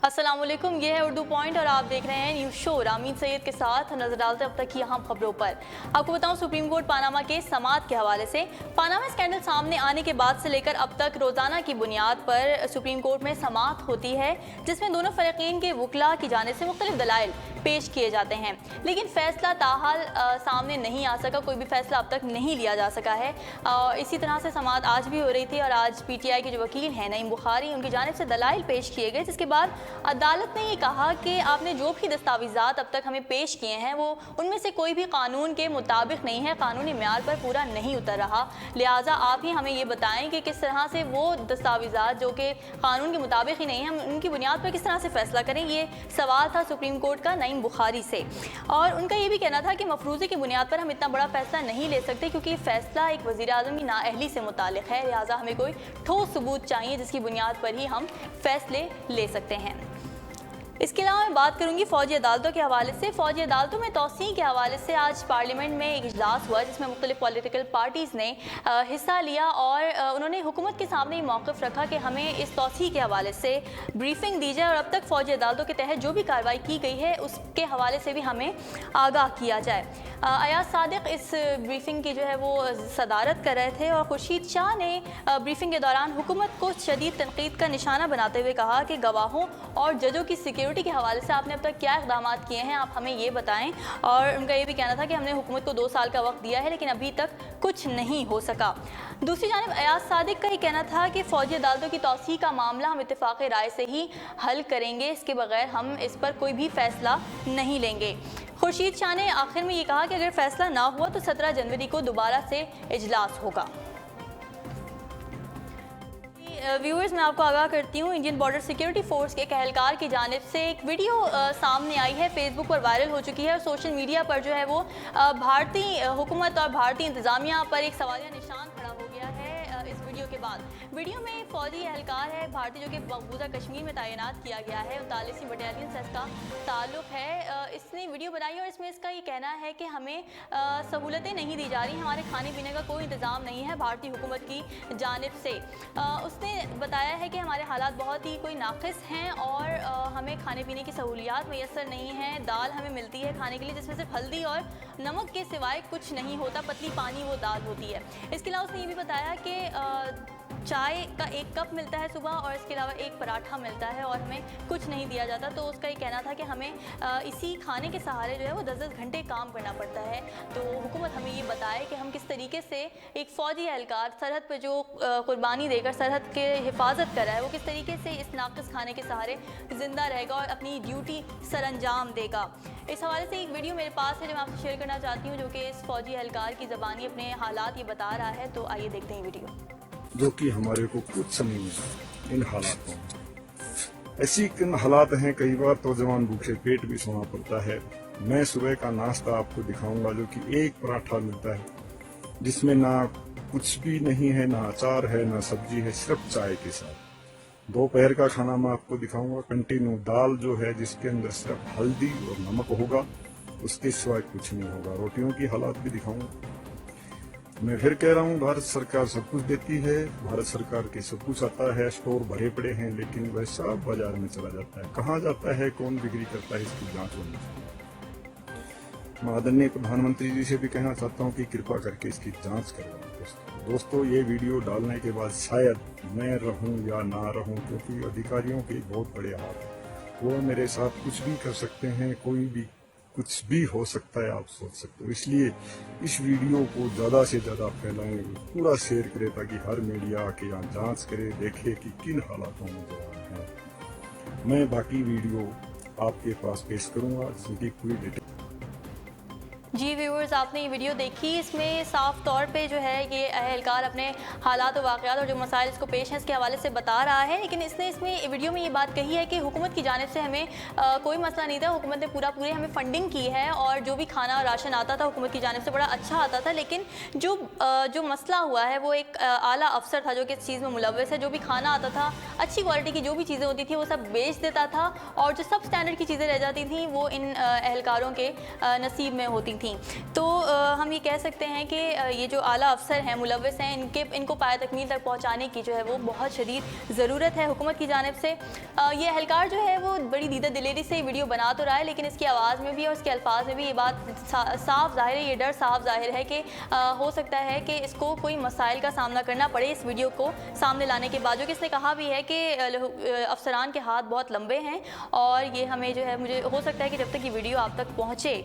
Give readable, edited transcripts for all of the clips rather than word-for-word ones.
अस्सलाम वालेकुम, ये है उर्दू पॉइंट और आप देख रहे हैं न्यूज़ शो रामीन सैयद के साथ। नजर डालते अब तक की अहम खबरों पर। आपको बताऊं, सुप्रीम कोर्ट पानामा के समाअत के हवाले से पानामा स्कैंडल सामने आने के बाद से लेकर अब तक रोजाना की बुनियाद पर सुप्रीम कोर्ट में समाअत होती है, जिसमें दोनों फरीकीन के वकला की जानिब से मुख्तलिफ दलाइल पेश किए जाते हैं, लेकिन फैसला ताहाल सामने नहीं आ सका। कोई भी फैसला अब तक नहीं लिया जा सका है। इसी तरह से समाअत आज भी हो रही थी और आज PTI के जो वकील हैं नईम बुखारी, उनकी जानिब से दलाइल पेश किए गए, जिसके बाद अदालत ने ये कहा कि आपने जो भी दस्तावेज़ात अब तक हमें पेश किए हैं वो उनमें से कोई भी कानून के मुताबिक नहीं है, कानूनी म्यार पर पूरा नहीं उतर रहा। लिहाजा आप ही हमें ये बताएं कि किस तरह से वो दस्तावेज़ात जो कि कानून के मुताबिक ही नहीं है, हम उनकी बुनियाद पर किस तरह से फैसला करें। ये सवाल था सुप्रीम कोर्ट का नईम बुखारी से, और उनका ये भी कहना था कि मफरूज़े की बुनियाद पर हम इतना बड़ा फैसला नहीं ले सकते, क्योंकि फैसला एक वज़ीर आज़म की नाअहली से मुतालिक है। लिहाजा हमें कोई ठोस सबूत चाहिए जिसकी बुनियाद पर ही हम फैसले ले सकते हैं। इसके अलावा मैं बात करूंगी फ़ौजी अदालतों के हवाले से। फ़ौजी अदालतों में तोसी के हवाले से आज पार्लियामेंट में एक इजलास हुआ, जिसमें मुख्तलिफ पॉलिटिकल पार्टीज़ ने हिस्सा लिया और उन्होंने हुकूमत के सामने ये मौक़िफ़ रखा कि हमें इस तोसी के हवाले से ब्रीफिंग दी जाए और अब तक फ़ौजी अदालतों के तहत जो भी कार्रवाई की गई है उसके हवाले से भी हमें आगाह किया जाए। अयाज सादिक इस ब्रीफिंग की जो है वो सदारत कर रहे थे और खुर्शीद शाह ने ब्रीफिंग के दौरान हुकूमत को शदीद तनकीद का निशाना बनाते हुए कहा कि गवाहों और जजों की सिक्योरिटी के हवाले से आपने अब तक क्या इक़दाम किए हैं, आप हमें ये बताएं। और उनका ये भी कहना था कि हमने हुकूमत को 2 साल का वक्त दिया है, लेकिन अभी तक कुछ नहीं हो सका। दूसरी जानिब अयाज सादिक का ये कहना था कि फ़ौजी अदालतों की तौसीह का मामला हम इत्तेफ़ाक़ राय से ही हल करेंगे, इसके बगैर हम इस पर कोई भी फ़ैसला नहीं लेंगे। खुर्शीद शाह ने आखिर में ये कहा कि अगर फैसला ना हुआ तो 17 जनवरी को दोबारा से इजलास होगा। व्यूअर्स, मैं आपको आगाह करती हूँ, इंडियन बॉर्डर सिक्योरिटी फोर्स के एक एहलकार की जानिब से एक वीडियो सामने आई है, फेसबुक पर वायरल हो चुकी है और सोशल मीडिया पर जो है वो भारतीय हुकूमत और भारतीय इंतज़ामिया पर एक सवालिया निशान खड़ा हो गया है। इस वीडियो के बाद वीडियो में एक फ़ौजी एहलकार है भारतीय, जो कि मकबूजा कश्मीर में तैनात किया गया है, 39वीं बटालियन से इसका ताल्लुक़ है। इसने वीडियो बनाई और इसमें इसका ये कहना है कि हमें सहूलतें नहीं दी जा रही, हमारे खाने पीने का कोई इंतज़ाम नहीं है भारतीय हुकूमत की जानिब से। उसने बताया है कि हमारे हालात बहुत ही कोई नाक़िस हैं और हमें खाने पीने की सहूलियात मैसर नहीं है। दाल हमें मिलती है खाने के लिए, जिसमें सिर्फ हल्दी और नमक के सिवाय कुछ नहीं होता, पतली पानी वो दाल होती है। इसके अलावा उसने ये भी बताया कि चाय का 1 कप मिलता है सुबह और इसके अलावा 1 पराठा मिलता है और हमें कुछ नहीं दिया जाता। तो उसका ये कहना था कि हमें इसी खाने के सहारे जो है वो 10-10 घंटे काम करना पड़ता है। तो हुकूमत हमें ये बताए कि हम किस तरीके से एक फ़ौजी एहलकार सरहद पर जो कुर्बानी देकर सरहद के हिफाजत कर रहा है, वो किस तरीके से इस नाक़िस खाने के सहारे ज़िंदा रहेगा और अपनी ड्यूटी सरअंजाम देगा। इस हवाले से एक वीडियो मेरे पास है जो मैं आपसे शेयर करना चाहती हूँ, जो कि इस फ़ौजी एहलकार की ज़बानी अपने हालात ये बता रहा है। तो आइए देखते हैं वीडियो। जो कि हमारे को कुछ नहीं मिला इन हालातों में। ऐसी हालात हैं, कई बार तो जवान भूखे पेट भी सोना पड़ता है। मैं सुबह का नाश्ता आपको दिखाऊंगा, जो कि 1 पराठा मिलता है, जिसमें ना कुछ भी नहीं है, ना अचार है, ना सब्जी है, सिर्फ चाय के साथ। दोपहर का खाना मैं आपको दिखाऊंगा, कंटिन्यू दाल जो है जिसके अंदर सिर्फ हल्दी और नमक होगा, उसके सिवाय कुछ नहीं होगा। रोटियों की हालात भी दिखाऊंगा। मैं फिर कह रहा हूँ, भारत सरकार सब कुछ देती है, भारत सरकार के सब कुछ आता है, स्टोर भरे पड़े हैं, लेकिन वह सब बाजार में चला जाता है। कहाँ जाता है, कौन बिक्री करता है, इसकी जांच होनी चाहिए। मैं आदरणीय प्रधानमंत्री जी से भी कहना चाहता हूँ कि कृपा करके इसकी जांच करवाएं। दोस्तों, ये वीडियो डालने के बाद शायद मैं रहूं या ना रहूं, क्योंकि अधिकारियों के बहुत बड़े हाथ हैं, वो मेरे साथ कुछ भी कर सकते हैं, कोई भी कुछ भी हो सकता है, आप सोच सकते हो। इसलिए इस वीडियो को ज़्यादा से ज़्यादा फैलाएं, पूरा शेयर करें, ताकि हर मीडिया आके यहाँ जांच करे, देखे कि किन हालातों में जवान है। मैं बाकी वीडियो आपके पास पेश करूँगा, जिसकी पूरी डिटेल। जी व्यूअर्स, आपने ये वीडियो देखी, इसमें साफ तौर पे जो है ये एहलकार अपने हालात और वाक़यात और जो मसाइल इसको पेश हैं इसके हवाले से बता रहा है। लेकिन इसने इसमें वीडियो में ये बात कही है कि हुकूमत की जानिब से हमें कोई मसला नहीं था, हुकूमत ने पूरी हमें फंडिंग की है और जो भी खाना राशन आता था हुकूमत की जानिब से बड़ा अच्छा आता था। लेकिन जो मसला हुआ है वो एक आला अफसर था जो कि इस चीज़ में मुलव्वस है। जो भी खाना आता था, अच्छी क्वालिटी की जो भी चीज़ें होती थी वो सब बेच देता था और जो सब स्टैंडर्ड की चीज़ें रह जाती थी वो इन एहलकारों के नसीब में होती थी। तो हम ये कह सकते हैं कि ये जो आला अफसर हैं, मुलव्विस हैं, इनको पाया तकमील तक पहुंचाने की जो है वो बहुत शदीद ज़रूरत है हुकूमत की जानिब से। ये एहलकार जो है वो बड़ी दीदा दिलेरी से वीडियो बना तो रहा है, लेकिन इसकी आवाज़ में भी और इसके अल्फाज में भी ये बात साफ ज़ाहिर है, ये डर साफ ज़ाहिर है कि हो सकता है कि इसको कोई मसाइल का सामना करना पड़े इस वीडियो को सामने लाने के बाद। जो कि इसने कहा भी है कि अफसरान के हाथ बहुत लंबे हैं और ये हमें जो है, मुझे हो सकता है कि जब तक ये वीडियो आप तक पहुँचे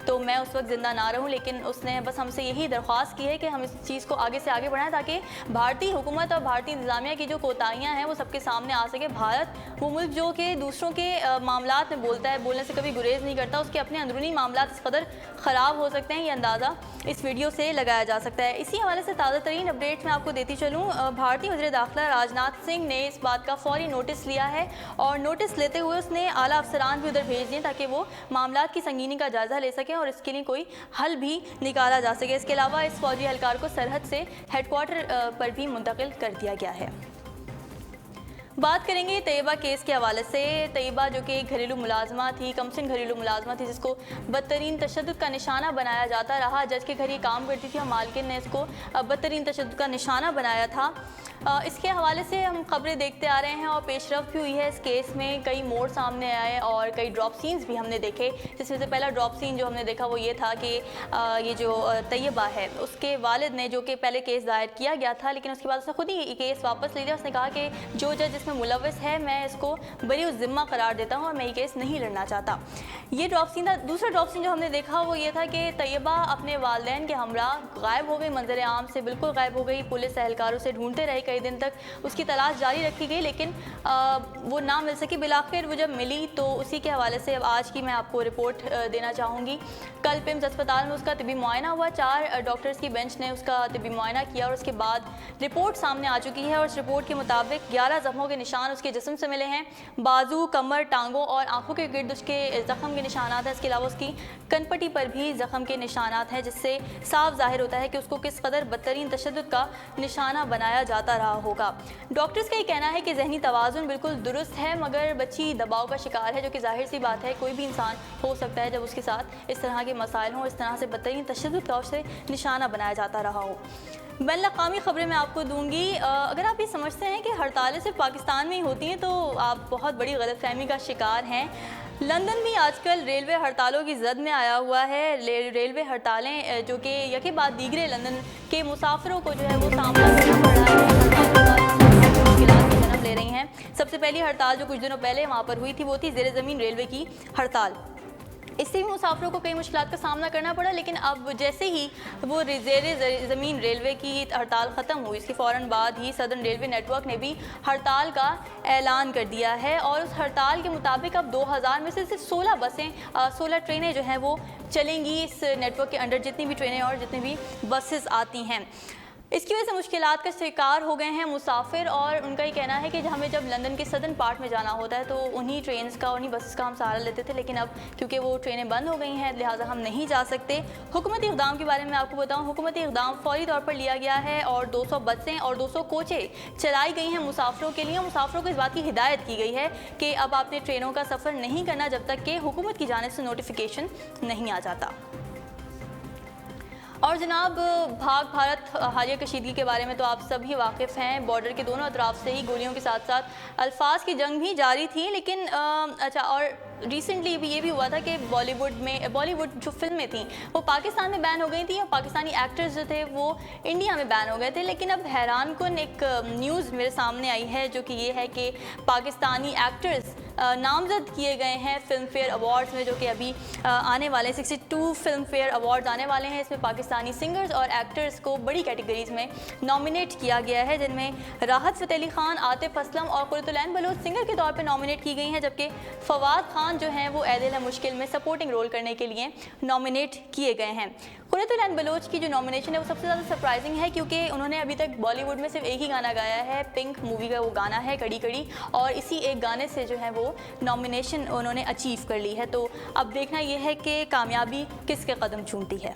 तो मैं उस वक्त ज़िंदा ना रहूँ, लेकिन उसने बस हमसे यही दरख्वास्त की है कि हम इस चीज़ को आगे से आगे बढ़ाएं ताकि भारतीय हुकूमत और भारतीय इंतज़ामिया की जो कोताहियाँ हैं वो सबके सामने आ सके। भारत वो मुल्क जो कि दूसरों के मामलात में बोलता है, बोलने से कभी गुरेज नहीं करता, उसके अपने अंदरूनी मामलात इस कदर ख़राब हो सकते हैं, ये अंदाज़ा इस वीडियो से लगाया जा सकता है। इसी हवाले से ताज़ा तरीन अपडेट्स मैं आपको देती चलूँ। भारतीय वज़ीर दाखिला राजनाथ सिंह ने इस बात का फौरी नोटिस लिया है और नोटिस लेते हुए उसने आला अफसरान भी उधर भेज दिए ताकि वो मामलात की संगीनी का जायज़ा ले सकें और इसके लिए कोई हल भी निकाला जा सके। इसके अलावा इस फौजी एहलकार को सरहद से हेडक्वार्टर पर भी मुंतकिल कर दिया गया है। बात करेंगे तैयबा केस के हवाले से। तैयबा जो कि घरेलू मुलाजमा थी, कमसिन घरेलू मुलाजमा थी, जिसको बदतरीन तशद्दुद का निशाना बनाया जाता रहा। जज के घर ये काम करती थी और मालकिन ने इसको बदतरीन तशद्दुद का निशाना बनाया था। इसके हवाले से हम खबरें देखते आ रहे हैं और पेशरफ भी हुई है इस केस में। कई मोड़ सामने आए और कई ड्रॉप सीन्स भी हमने देखे, जिसमें से पहला ड्रॉप सीन जो हमने देखा वो ये था कि ये जो तैयबा है उसके वालिद ने, जो कि पहले केस दायर किया गया था लेकिन उसके बाद उसने खुद ही केस वापस ले लिया। उसने कहा कि जो जज इसमें मुलव्विस है मैं इसको बरी उस ज़िम्मा करार देता हूँ और मैं ये केस नहीं लड़ना चाहता। ये ड्रॉप सीन था। दूसरा ड्रॉप सीन जो हमने देखा वो ये था कि तैयबा अपने वालिदैन के हमरा गायब हो गई, मंजर आम से बिल्कुल गायब हो गई। पुलिस एहलकारों से ढूंढते रहे, कई दिन तक उसकी तलाश जारी रखी गई लेकिन वो ना मिल सकी। बिलाखिर वो जब मिली तो उसी के हवाले से अब आज की मैं आपको रिपोर्ट देना चाहूँगी। कल पिम्स अस्पताल में उसका तिबी मुआयना हुआ। 4 डॉक्टर्स की बेंच ने उसका तिबी मुआयना किया और उसके बाद रिपोर्ट सामने आ चुकी है और उस रिपोर्ट के मुताबिक 11 जख्मों के निशान उसके जिस्म से मिले हैं। बाजू, कमर, टांगों और आंखों के गिर्द उसके जख्म के निशानात हैं। इसके अलावा उसकी कनपट्टी पर भी जख्म के निशानात हैं, जिससे साफ जाहिर होता है कि उसको किस कदर बदतरीन तशद्दुद का निशाना बनाया जाता रहा होगा। डॉक्टर्स का ये कहना है कि जहनी तवाज़ुन बिल्कुल दुरुस्त है मगर बच्ची दबाव का शिकार है, जो कि जाहिर सी बात है, कोई भी इंसान हो सकता है जब उसके साथ इस तरह के मसाइल हों, इस तरह से बदतरीन तशद्दुद का उसे निशाना बनाया जाता रहा हो। बैनुल-अक़वामी खबरें मैं आपको दूंगी। अगर आप ये समझते हैं कि हड़तालें सिर्फ पाकिस्तान में ही होती हैं तो आप बहुत बड़ी गलतफहमी का शिकार हैं। लंदन भी आजकल रेलवे हड़तालों की जद में आया हुआ है। रेलवे हड़तालें जो कि यके बाद दीगरे लंदन के मुसाफिरों को जो है वो सामना करना पड़ रहा है, मुश्किलात की जन्म ले रही हैं। सबसे पहली हड़ताल जो कुछ दिनों पहले वहाँ पर हुई थी वो थी ज़ेरे ज़मीन रेलवे की हड़ताल। इससे भी मुसाफिरों को कई मुश्किलात का सामना करना पड़ा, लेकिन अब जैसे ही वो ज़ेरे ज़मीन रेलवे की हड़ताल ख़त्म हुई इसके फ़ौरन बाद ही सदर्न रेलवे नेटवर्क ने भी हड़ताल का ऐलान कर दिया है और उस हड़ताल के मुताबिक अब 2000 में से सिर्फ 16 बसें 16 ट्रेनें जो हैं वो चलेंगी इस नेटवर्क के अंडर, जितनी भी ट्रेनें और जितनी भी बसेस आती हैं। इसकी वजह से मुश्किलात का शिकार हो गए हैं मुसाफिर और उनका ये कहना है कि हमें जब लंदन के सदर्न पार्ट में जाना होता है तो उन्हीं ट्रेन्स का, उन्हीं बसेस का हम सहारा लेते थे, लेकिन अब क्योंकि वो ट्रेनें बंद हो गई हैं लिहाजा हम नहीं जा सकते। हुकूमती इक़दाम के बारे में आपको बताऊं, हुकूमती इक़दाम फौरी तौर पर लिया गया है और 200 बसें और 200 कोचें चलाई गई हैं मुसाफिरों के लिए। मुसाफिरों को इस बात की हिदायत की गई है कि अब आपने ट्रेनों का सफ़र नहीं करना जब तक कि हुकूमत की जानिब से नोटिफिकेशन नहीं आ जाता। और जनाब, भाग भारत हालिया कशीदगी के बारे में तो आप सभी वाकिफ़ हैं। बॉर्डर के दोनों अतराफ से ही गोलियों के साथ साथ अल्फाज की जंग भी जारी थी, लेकिन अच्छा, और रिसेंटली भी ये भी हुआ था कि बॉलीवुड जो फिल्में थी वो पाकिस्तान में बैन हो गई थी और पाकिस्तानी एक्टर्स जो थे वो इंडिया में बैन हो गए थे। लेकिन अब हैरान कुन एक न्यूज़ मेरे सामने आई है जो कि ये है कि पाकिस्तानी एक्टर्स नामजद किए गए हैं फिल्म फेयर अवार्ड्स में, जो कि अभी आने वाले 62 फिल्म फेयर अवार्ड्स आने वाले हैं। इसमें पाकिस्तानी सिंगर्स और एक्टर्स को बड़ी कैटेगरीज में नॉमिनेट किया गया है, जिनमें राहत फ़तेह अली खान, आतिफ असलम और क़ुर्रतुल-ऐन बलोच सिंगर के तौर पर नॉमिनेट की गई हैं, जबकि फवाद खान जो हैं वो ऐ दिल है मुश्किल में सपोर्टिंग रोल करने के लिए नॉमिनेट किए गए हैं। क़ुर्रतुल-ऐन बलोच की जो नॉमिनेशन है वो सबसे ज़्यादा सरप्राइजिंग है क्योंकि उन्होंने अभी तक बॉलीवुड में सिर्फ एक ही गाना गाया है, पिंक मूवी का वो गाना है कड़ी कड़ी, और इसी एक गाने से जो है वो नॉमिनेशन उन्होंने अचीव कर ली है। तो अब देखना यह है कि कामयाबी किसके कदम चूमती है।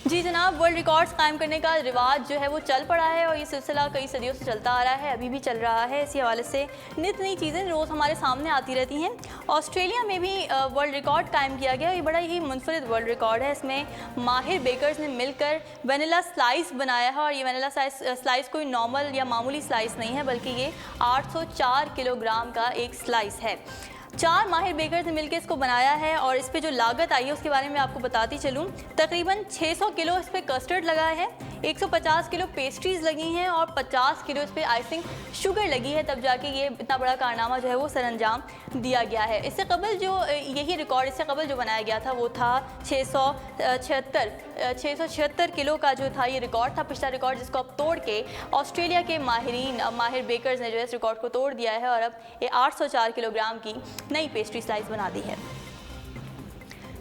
जी जनाब, वर्ल्ड रिकॉर्ड्स कायम करने का रिवाज जो है वो चल पड़ा है और ये सिलसिला कई सदियों से चलता आ रहा है, अभी भी चल रहा है। इसी हवाले से नित नई चीज़ें रोज़ हमारे सामने आती रहती हैं। ऑस्ट्रेलिया में भी वर्ल्ड रिकॉर्ड कायम किया गया। ये बड़ा ही मुनफरिद वर्ल्ड रिकॉर्ड है। इसमें माहिर बेकर्स ने मिलकर वेनिला स्लाइस बनाया है और ये वेनिला स्लाइस कोई नॉर्मल या मामूली स्लाइस नहीं है, बल्कि ये 804 किलोग्राम का एक स्लाइस है। 4 माहिर बेकर्स ने मिलकर इसको बनाया है और इस पे जो लागत आई है उसके बारे में आपको बताती चलूँ। तकरीबन 600 किलो इस पे कस्टर्ड लगा है, 150 किलो पेस्ट्रीज़ लगी हैं और 50 किलो इस पे आइसिंग शुगर लगी है, तब जाके ये इतना बड़ा कारनामा जो है वो सरअंजाम दिया गया है। इससे कबल जो यही रिकॉर्ड इससे कबल जो बनाया गया था वो था 676 किलो का जो था ये रिकॉर्ड था, पिछला रिकॉर्ड, जिसको अब तोड़ के ऑस्ट्रेलिया के माहिर बेकर्स ने जो है इस रिकॉर्ड को तोड़ दिया है और अब ये 804 किलोग्राम की नई पेस्ट्री स्लाइस बना दी है।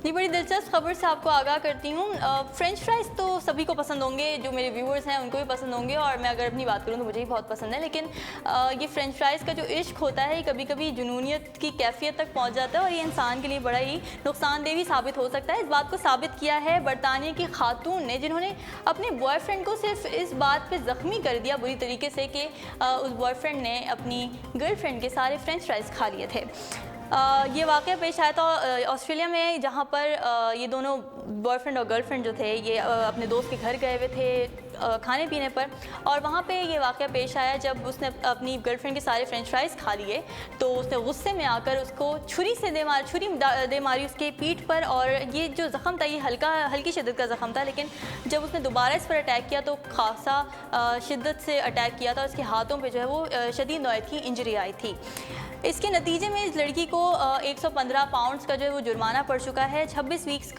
जी बड़ी दिलचस्प खबर से आपको आगाह करती हूँ। फ्रेंच फ्राइज़ तो सभी को पसंद होंगे, जो मेरे व्यूअर्स हैं उनको भी पसंद होंगे और मैं अगर अपनी बात करूँ तो मुझे भी बहुत पसंद है। लेकिन ये फ्रेंच फ्राइज़ का जो इश्क होता है ये कभी कभी जुनूनियत की कैफियत तक पहुँच जाता है और ये इंसान के लिए बड़ा ही नुकसानदेह भी साबित हो सकता है। इस बात को साबित किया है बरतानिया की खातून ने, जिन्होंने अपने बॉयफ्रेंड को सिर्फ इस बात पर ज़ख्मी कर दिया बुरी तरीके से कि उस बॉयफ्रेंड ने अपनी गर्लफ्रेंड के सारे फ्रेंच फ्राइज़ खा लिए थे। ये वाक़या पेश आया था ऑस्ट्रेलिया में, जहाँ पर ये दोनों बॉयफ्रेंड और गर्लफ्रेंड जो थे ये अपने दोस्त के घर गए हुए थे खाने पीने पर, और वहाँ पे ये वाक़या पेश आया जब उसने अपनी गर्लफ्रेंड के सारे फ्रेंच फ्राइज़ खा लिए तो उसने गुस्से में आकर उसको छुरी दे मारी उसके पीठ पर। और ये जो ज़ख़म था ये हल्की शिद्दत का ज़ख़म था, लेकिन जब उसने दोबारा इस पर अटैक किया तो खासा शिद्दत से अटैक किया था। उसके हाथों पर जो है वो शदीद नौयत की इंजरी आई थी। इसके नतीजे में इस लड़की को 115 पाउंड्स का जो है वो जुर्माना पड़ चुका है। 26 वीक्स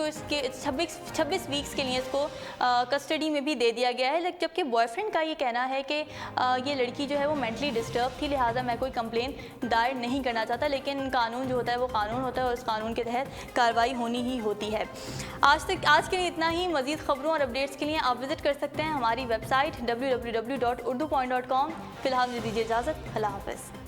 के लिए इसको कस्टडी में भी दे दिया गया है, जबकि बॉयफ्रेंड का ये कहना है कि ये लड़की जो है वो मेंटली डिस्टर्ब थी, लिहाजा मैं कोई कंप्लेन दायर नहीं करना चाहता। लेकिन कानून जो होता है वो कानून होता है और उस कानून के तहत कार्रवाई होनी ही होती है। आज के लिए इतना ही। मज़ीद खबरों और अपडेट्स के लिए आप विज़िट कर सकते हैं हमारी वेबसाइट www.urdupoint.com। फ़िलहाल मुझे दीजिए इजाज़त। अल्लाह हाफ़िज़।